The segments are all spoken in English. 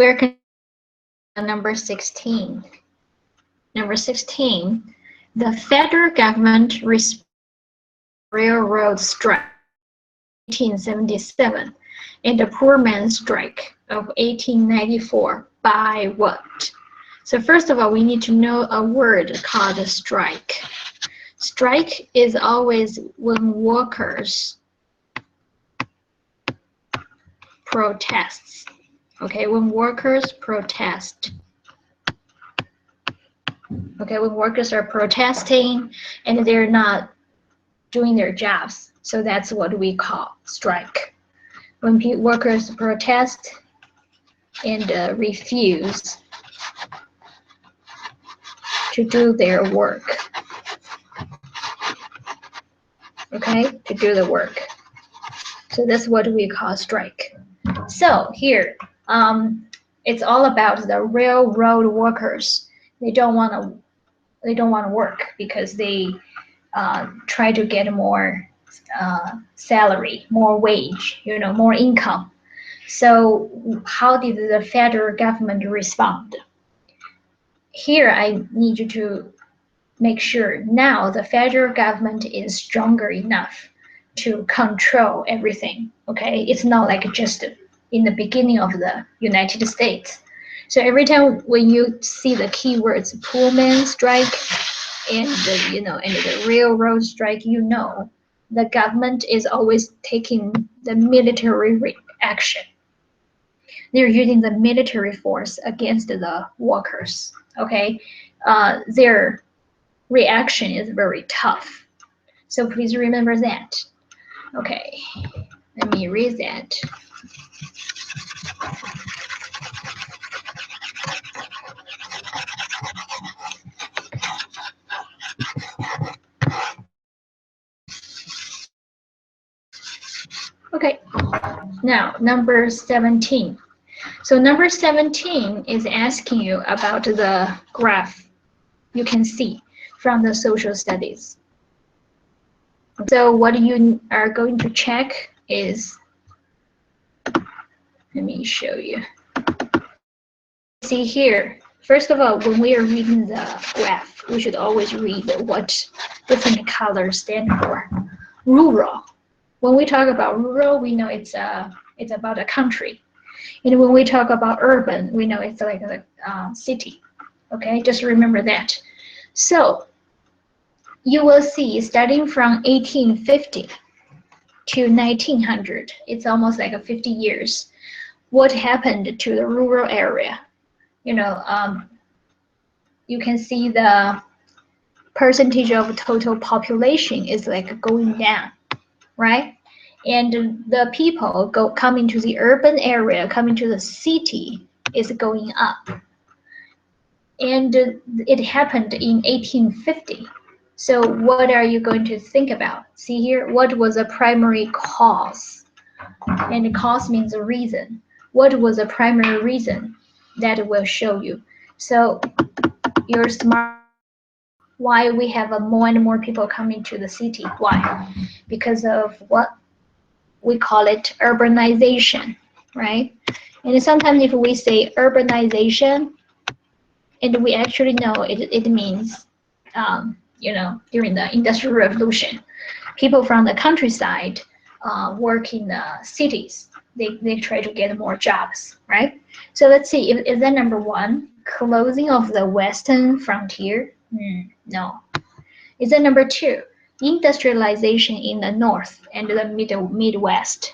We're number 16. Number 16, the federal government railroad strike 1877 and the poor man's strike of 1894 by what? So first of all, we need to know a word called a strike. Strike is always when workers protests. Okay, when workers protest. Okay, when workers are protesting and they're not doing their jobs. So that's what we call strike. When workers protest and refuse to do their work. Okay, to do the work. So that's what we call strike. So here, it's all about the railroad workers. They don't want to work because they try to get more salary, more wage, more income. So how did the federal government respond? Here I need you to make sure now the federal government is stronger enough to control everything. Okay, it's not like just in the beginning of the United States. So every time when you see the keywords Pullman strike and the railroad strike, the government is always taking the military action. They're using the military force against the workers. Okay, their reaction is very tough. So please remember that. Okay, let me read that. Okay, now number 17. So number 17 is asking you about the graph you can see from the social studies. So what you are going to check is, let me show you. See here, first of all, when we are reading the graph, we should always read what different colors stand for. Rural. When we talk about rural, we know it's about a country. And when we talk about urban, we know it's like a city. Okay, just remember that. So you will see starting from 1850 to 1900, it's almost like 50 years. What happened to the rural area? You can see the percentage of total population is like going down, right? And the people coming to the urban area, coming to the city is going up. And it happened in 1850. So what are you going to think about? See here, what was a primary cause? And the cause means a reason. What was a primary reason? That will show you. So you're smart. Why we have more and more people coming to the city? Why? Because of what we call it urbanization, right? And sometimes if we say urbanization, and we actually know it means, during the Industrial Revolution, people from the countryside work in the cities. They try to get more jobs, right? So let's see, is that number one, closing of the western frontier? No. Is that number two, industrialization in the north and the Midwest?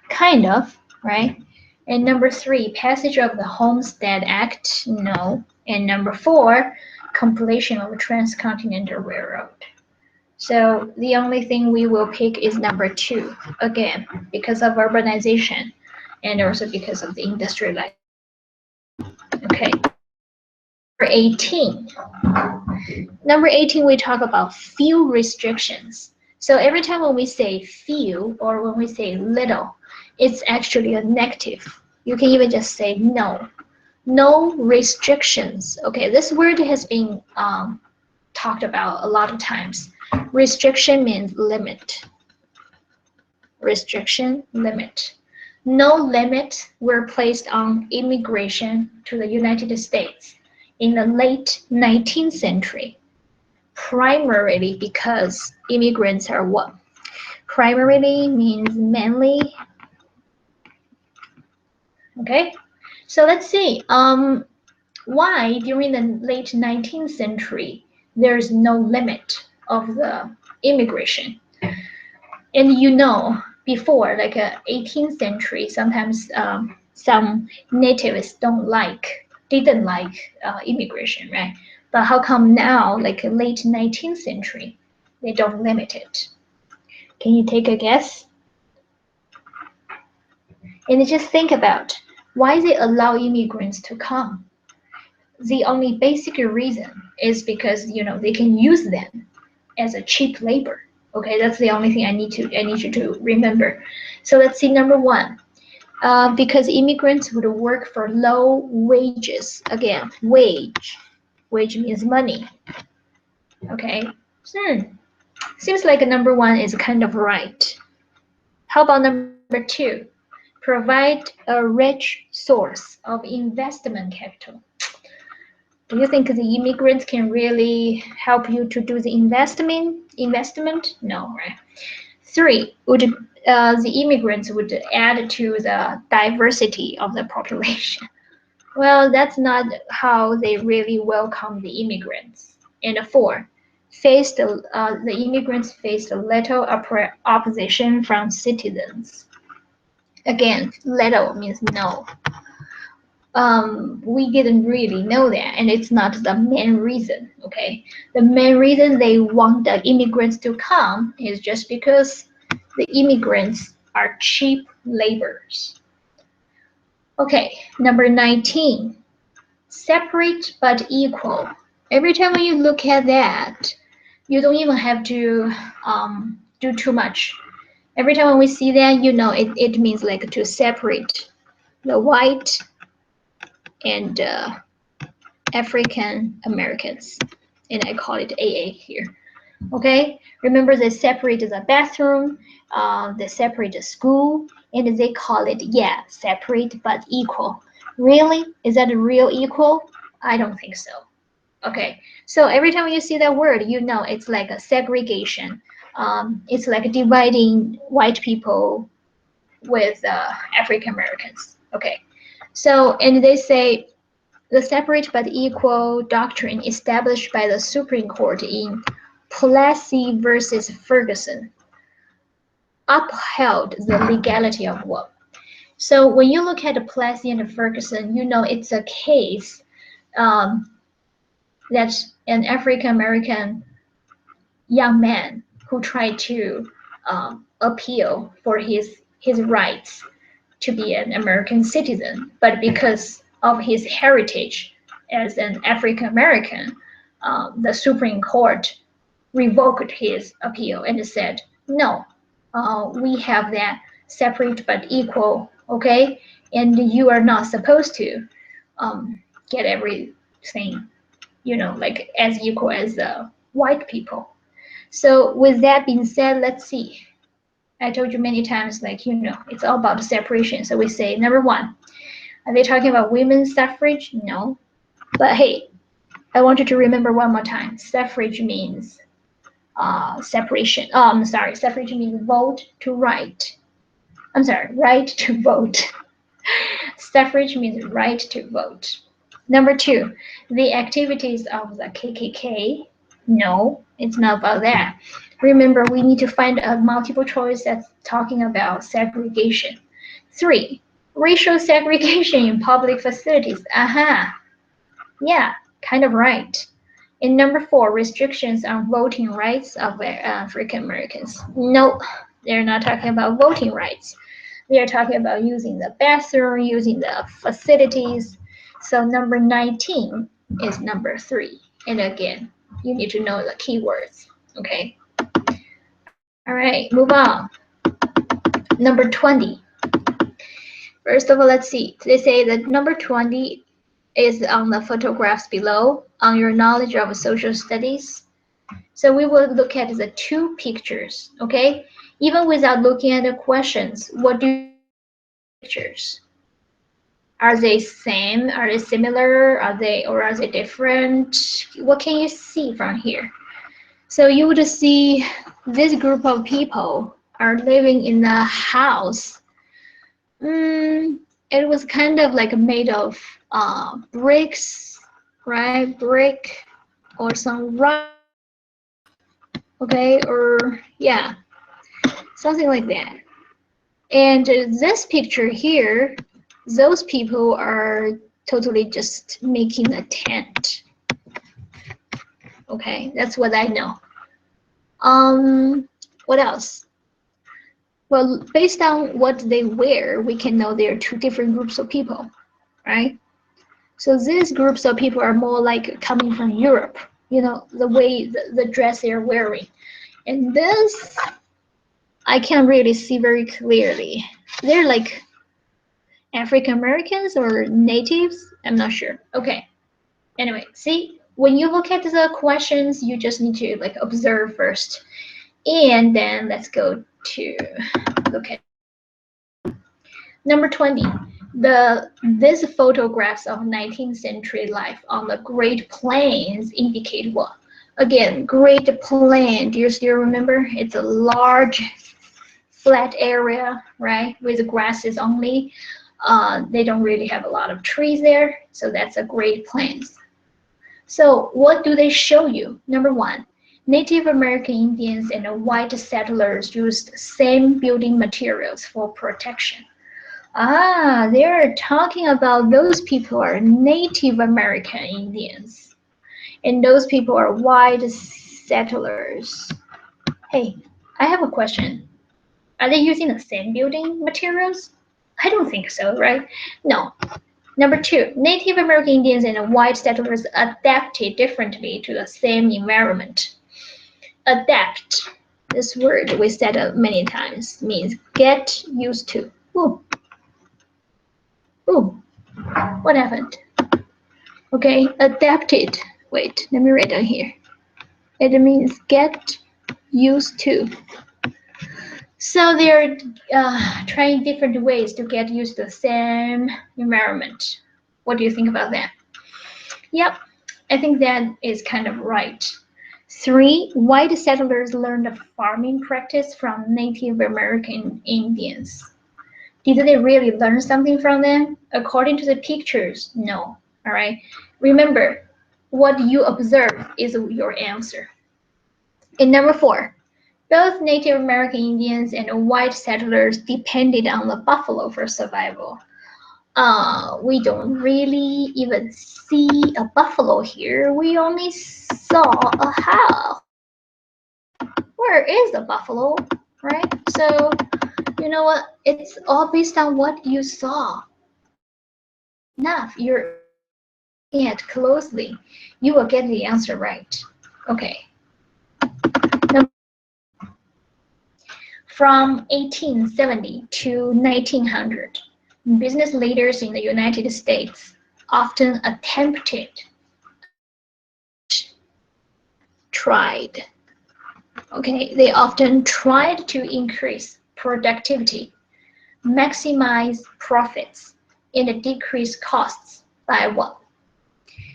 Kind of, right? And number three, passage of the Homestead Act? No. And number four, completion of a transcontinental railroad. So the only thing we will pick is number two, again, because of urbanization and also because of the industrialization. Okay. Number 18. Number 18, we talk about few restrictions. So every time when we say few or when we say little, it's actually a negative. You can even just say no. No restrictions. Okay, this word has been talked about a lot of times. Restriction means limit. Restriction, limit. no limits were placed on immigration to the United States in the late 19th century, primarily because immigrants are what? Primarily means mainly. Okay, so let's see. Why during the late 19th century there's no limit of the immigration? And before like 18th century, sometimes some natives didn't like immigration, right? But how come now, like late 19th century, they don't limit it? Can you take a guess? And just think about why they allow immigrants to come. The only basic reason is because they can use them as a cheap labor. Okay, that's the only thing I need you to remember. So let's see, number one, because immigrants would work for low wages. Again, wage means money. Okay, seems like number one is kind of right. How about number two? Provide a rich source of investment capital. Do you think the immigrants can really help you to do the investment? No, right? Three, the immigrants would add to the diversity of the population. Well, that's not how they really welcome the immigrants. And four, the immigrants faced little opposition from citizens. Again, little means no. We didn't really know that, and it's not the main reason. Okay, the main reason they want the immigrants to come is just because the immigrants are cheap laborers. Okay, number 19, separate but equal. Every time when you look at that, you don't even have to do too much. Every time when we see that, it means like to separate the white and African Americans, and I call it AA here. Okay, remember they separate the bathroom, they separate the school, and they call it, yeah, separate but equal. Really? Is that a real equal? I don't think so. Okay, so every time you see that word, it's like a segregation. It's like dividing white people with African Americans. Okay, so, and they say the separate but equal doctrine established by the Supreme Court in Plessy versus Ferguson upheld the legality of what? So when you look at Plessy and Ferguson, it's a case um, that an African American young man who tried to appeal for his rights to be an American citizen, but because of his heritage as an African American, the Supreme Court revoked his appeal and said, no, we have that separate but equal, okay? And you are not supposed to get everything, like as equal as the white people. So with that being said, let's see. I told you many times, like, it's all about the separation. So we say, number one, are they talking about women's suffrage? No. But hey, I want you to remember one more time. Suffrage means separation. I'm sorry, suffrage means vote to right. I'm sorry, right to vote. Suffrage means right to vote. Number two, the activities of the KKK. No, it's not about that. Remember, we need to find a multiple choice that's talking about segregation. Three, racial segregation in public facilities. Aha, yeah, kind of right. And number four, restrictions on voting rights of African Americans. No, they're not talking about voting rights. They are talking about using the bathroom, using the facilities. So number 19 is number three. And again, you need to know the keywords. Okay. All right, move on. Number 20. First of all, let's see. They say that number 20 is on the photographs below on your knowledge of social studies. So we will look at the two pictures, okay? Even without looking at the questions, what do you think pictures? Are they same? Are they similar? Are they different? What can you see from here? So you would see this group of people are living in a house. It was kind of like made of bricks, right? Brick or some rock, okay, or yeah, something like that. And this picture here, those people are totally just making a tent. Okay, that's what I know. What else? Well, based on what they wear, we can know there are two different groups of people, right? So these groups of people are more like coming from Europe, you know, the way the dress they're wearing. And this, I can't really see very clearly. They're like African Americans or natives? I'm not sure. Okay. Anyway, see, when you look at the questions, you just need to like observe first. And then let's go to look at number 20. These photographs of 19th century life on the Great Plains indicate what? Again, Great Plain, do you still remember? It's a large flat area, right, with grasses only. They don't really have a lot of trees there, so that's a Great Plains. So what do they show you? Number one, Native American Indians and white settlers used same building materials for protection. Ah, they're talking about those people are Native American Indians, and those people are white settlers. Hey, I have a question. Are they using the same building materials? I don't think so, right? No. Number two, Native American Indians and white settlers adapted differently to the same environment. Adapt, this word we said many times, means get used to. Ooh, ooh, what happened? Okay, adapted. Wait, let me write down here. It means get used to. So they're trying different ways to get used to the same environment. What do you think about that? Yep, I think that is kind of right. 3, white settlers learned farming practice from Native American Indians. Did they really learn something from them? According to the pictures, no. All right. Remember, what you observe is your answer. And number 4, both Native American Indians and white settlers depended on the buffalo for survival. We don't really even see a buffalo here. We only saw a cow. Where is the buffalo, right? So, you know what? It's all based on what you saw. Enough. You're looking at closely. You will get the answer right. Okay. From 1870 to 1900, business leaders in the United States often they often tried to increase productivity, maximize profits, and decrease costs by what?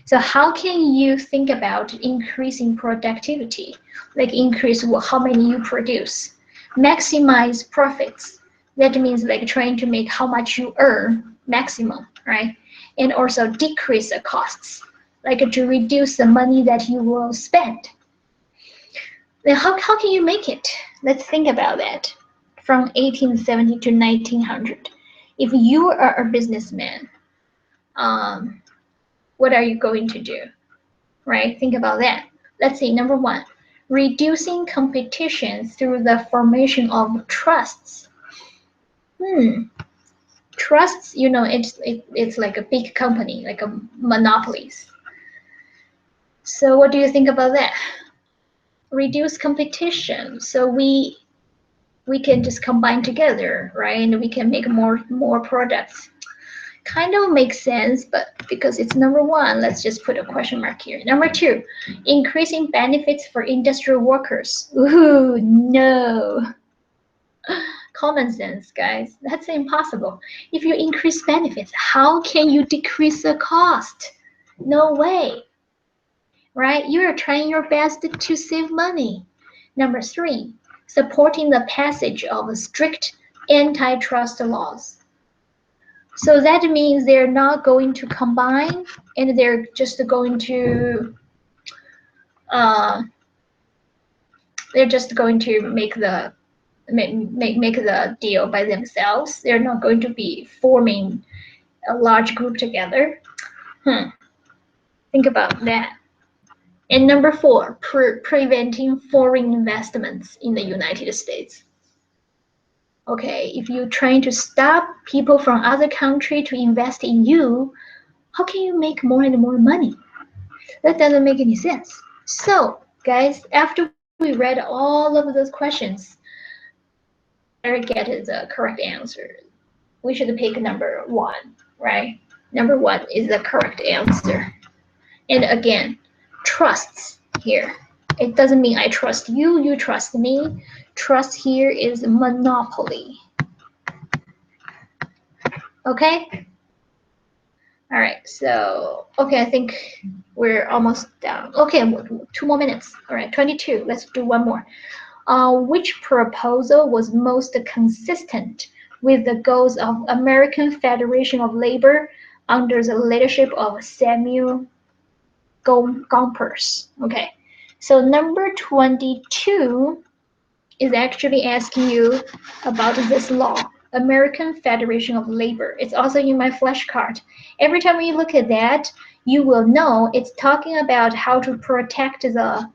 So how can you think about increasing productivity? Like increase how many you produce. Maximize profits. That means like trying to make how much you earn maximum, right? And also decrease the costs, like to reduce the money that you will spend. Then how can you make it? Let's think about that. From 1870 to 1900. If you are a businessman, what are you going to do? Right? Think about that. Let's see, number 1, reducing competition through the formation of trusts. Trusts, you know, it's like a big company, like a monopolies. So what do you think about that? Reduce competition. So we can just combine together, right? And we can make more products. Kind of makes sense, but because it's number 1, let's just put a question mark here. Number 2, increasing benefits for industrial workers. Ooh, no. common sense, guys. That's impossible. If you increase benefits, how can you decrease the cost? No way, right? You are trying your best to save money. Number three, supporting the passage of strict antitrust laws. So that means they're not going to combine, and they're just going to uh, make the deal by themselves. They're not going to be forming a large group together. Think about that. And number four, preventing foreign investments in the United States. Okay, if you're trying to stop people from other country to invest in you, how can you make more and more money? That doesn't make any sense. So, guys, after we read all of those questions, we better get the correct answer. We should pick number one, right? Number one is the correct answer. And again, trusts here. It doesn't mean I trust you, you trust me. Trust here is monopoly. Okay? All right, so, okay, I think we're almost down. Okay, 2 more minutes. All right, 22. Let's do one more. Which proposal was most consistent with the goals of American Federation of Labor under the leadership of Samuel Gompers? Okay, so number 22 is actually asking you about this law, American Federation of Labor. It's also in my flashcard. Every time you look at that, you will know it's talking about how to protect the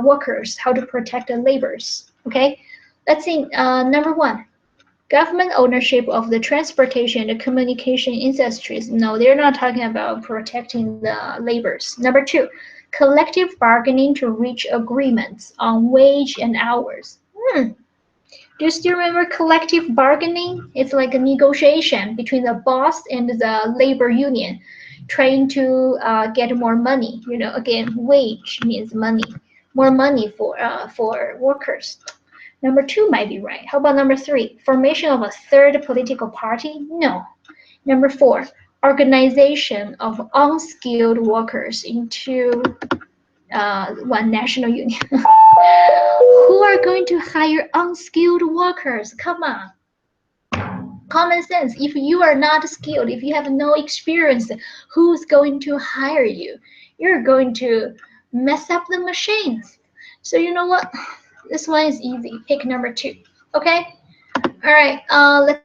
workers, how to protect the laborers. Okay, let's see. Number one, government ownership of the transportation and the communication industries. No, they're not talking about protecting the laborers. Number two, collective bargaining to reach agreements on wage and hours. Do you still remember collective bargaining? It's like a negotiation between the boss and the labor union, trying to get more money. You know, again, wage means money, more money for workers. Number two might be right. How about number three? Formation of a third political party? No. Number four, organization of unskilled workers into one national union. Who are going to hire unskilled workers? Come on. Common sense. If you are not skilled, if you have no experience, who's going to hire you? You're going to mess up the machines. So you know what? This one is easy. Pick number two. Okay? All right. Let's